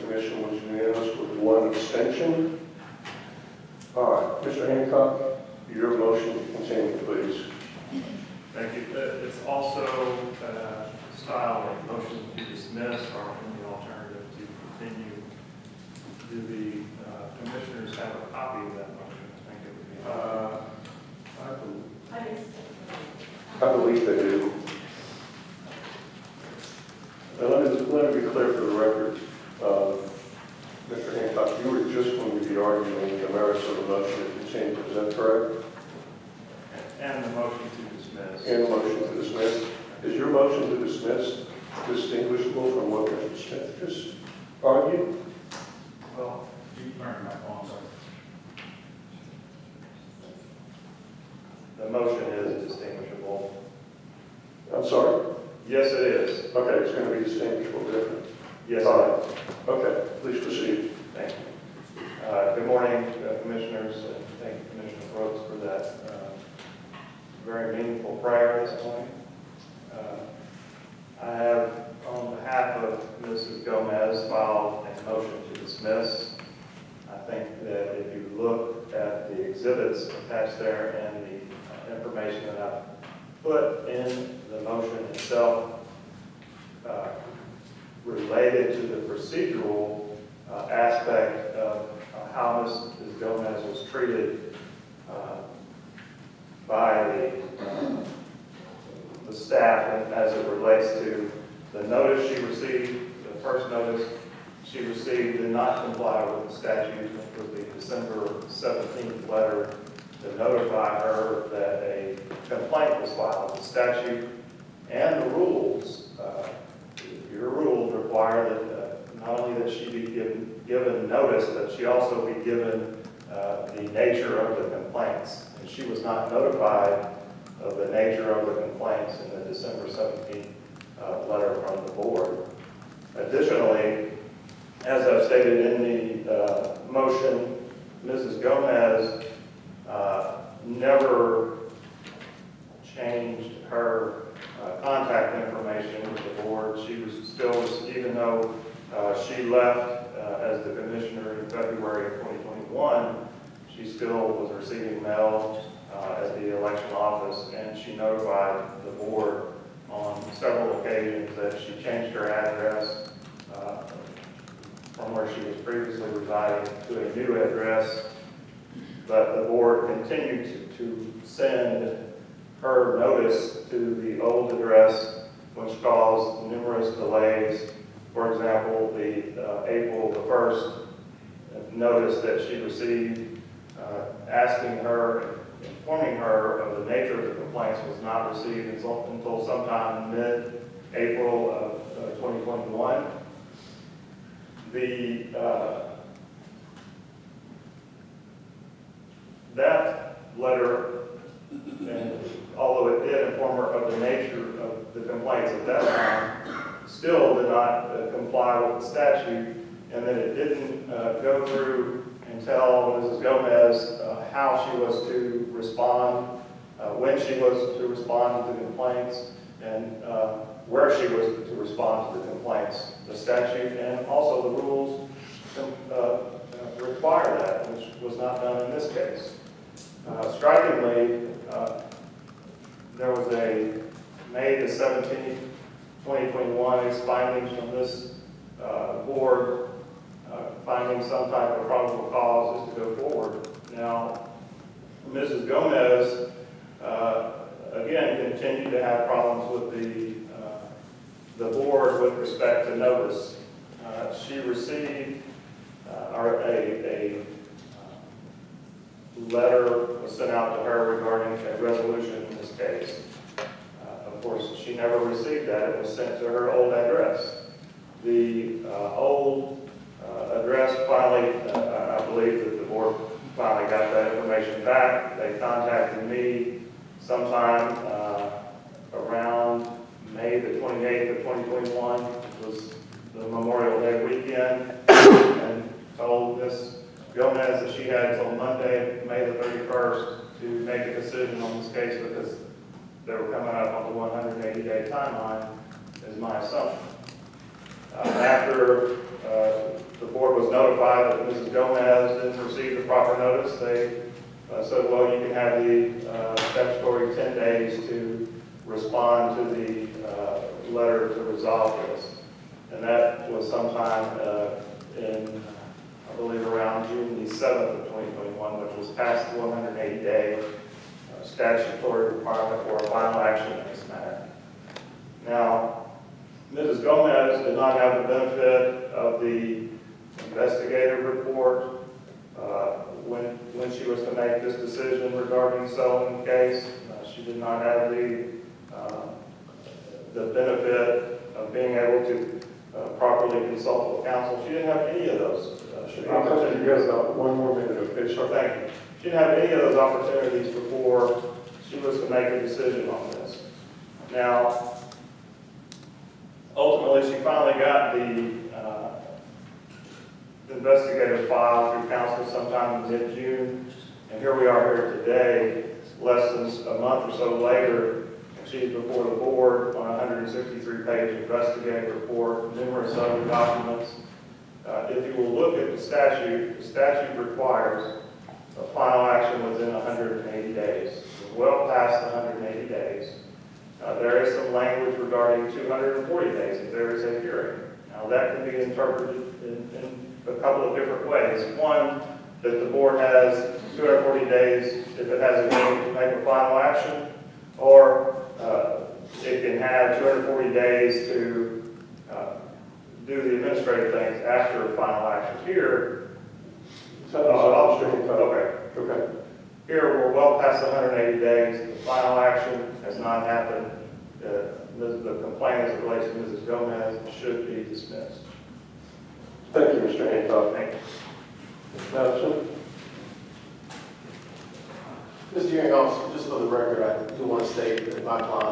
commission was unanimous with one abstention. All right, Mr. Hancock, your motion to continue, please. Thank you. It's also style of motion to dismiss or in the alternative to continue. Do the commissioners have a copy of that motion? I think it would be. I believe they do. Now, let me be clear for the record. Mr. Hancock, you were just going to be arguing the merits of the motion to continue. Is that correct? And the motion to dismiss. And the motion to dismiss. Is your motion to dismiss distinguishable from what Mr. Smith just argued? Well, You turned my phone, sorry. the motion is distinguishable. I'm sorry? Yes, it is. Okay, it's going to be distinguishable different. Yes, All it right. Okay, please proceed. Thank you. Good morning, commissioners, and thank you, Commissioner Brooks, for that very meaningful prayer this morning. I have, on behalf of Mrs. Gomez, filed a motion to dismiss. I think that if you look at the exhibits attached there and the information that I've put in the motion itself, related to the procedural aspect of how Mrs. Gomez was treated by the staff as it relates to the notice she received. The first notice she received did not comply with the statute, with the December 17th letter to notify her that a complaint was filed. The statute and the rules, your rules require that not only that she be given notice, but she also be given the nature of the complaints. And she was not notified of the nature of the complaints in the December 17th letter from the board. Additionally, as I've stated in the motion, Mrs. Gomez never changed her contact information with the board. She was still, even though she left as the commissioner in February of 2021, she still was receiving mail at the election office, and she notified the board on several occasions that she changed her address from where she was previously residing to a new address, but the board continued to send her notice to the old address, which caused numerous delays. For example, the April the 1st notice that she received asking her, informing her of the nature of the complaints was not received until sometime mid-April of 2021. That letter, and although it did inform her of the nature of the complaints at that time, still did not comply with the statute, and that it didn't go through and tell Mrs. Gomez how she was to respond, when she was to respond to the complaints, and where she was to respond to the complaints. The statute and also the rules require that, which was not done in this case. Strikingly, there was a May the 17th, 2021, findings from this board finding some type of probable cause to go forward. Now, Mrs. Gomez, again, continued to have problems with the board with respect to notice. She received a letter was sent out to her regarding a resolution in this case. Of course, she never received that. It was sent to her old address. The old address finally, I believe that the board finally got that information back. They contacted me sometime around May the 28th of 2021, which was the Memorial Day weekend, and told Ms. Gomez that she had until Monday, May the 31st, to make a decision on this case because they were coming up on the 180-day timeline, is my assumption. After the board was notified that Mrs. Gomez didn't receive the proper notice, they said, well, you can have the statutory 10 days to respond to the letter to resolve this. And that was sometime in, I believe, around June the 7th of 2021, which was past the 180-day statutory requirement for a final action in this matter. Now, Mrs. Gomez did not have the benefit of the investigative report when she was to make this decision regarding settling the case. She did not have the benefit of being able to properly consult with counsel. She didn't have any of those opportunities. You got about 1 more minute, okay? Sure, thank you. She didn't have any of those opportunities before she was to make a decision on this. Now, ultimately, she finally got the investigative file through counsel sometime in mid-June, and here we are here today, less than a month or so later, and she's before the board on a 163-page investigative report, numerous other documents. If you will look at the statute requires a final action within 180 days. We're well past the 180 days. There is some language regarding 240 days if there is a hearing. Now that can be interpreted in a couple of different ways. One, that the board has 240 days if it has a hearing to make a final action, or it can have 240 days to do the administrative things after a final action. Here, Okay. Here we're well past the 180 days. The final action has not happened. The complaint as it relates to Mrs. Gomez should be dismissed. Thank you, Mr. Hancock. Thank you. Madison? Mr. Hearing Officer, just for the record, I do want to state that my client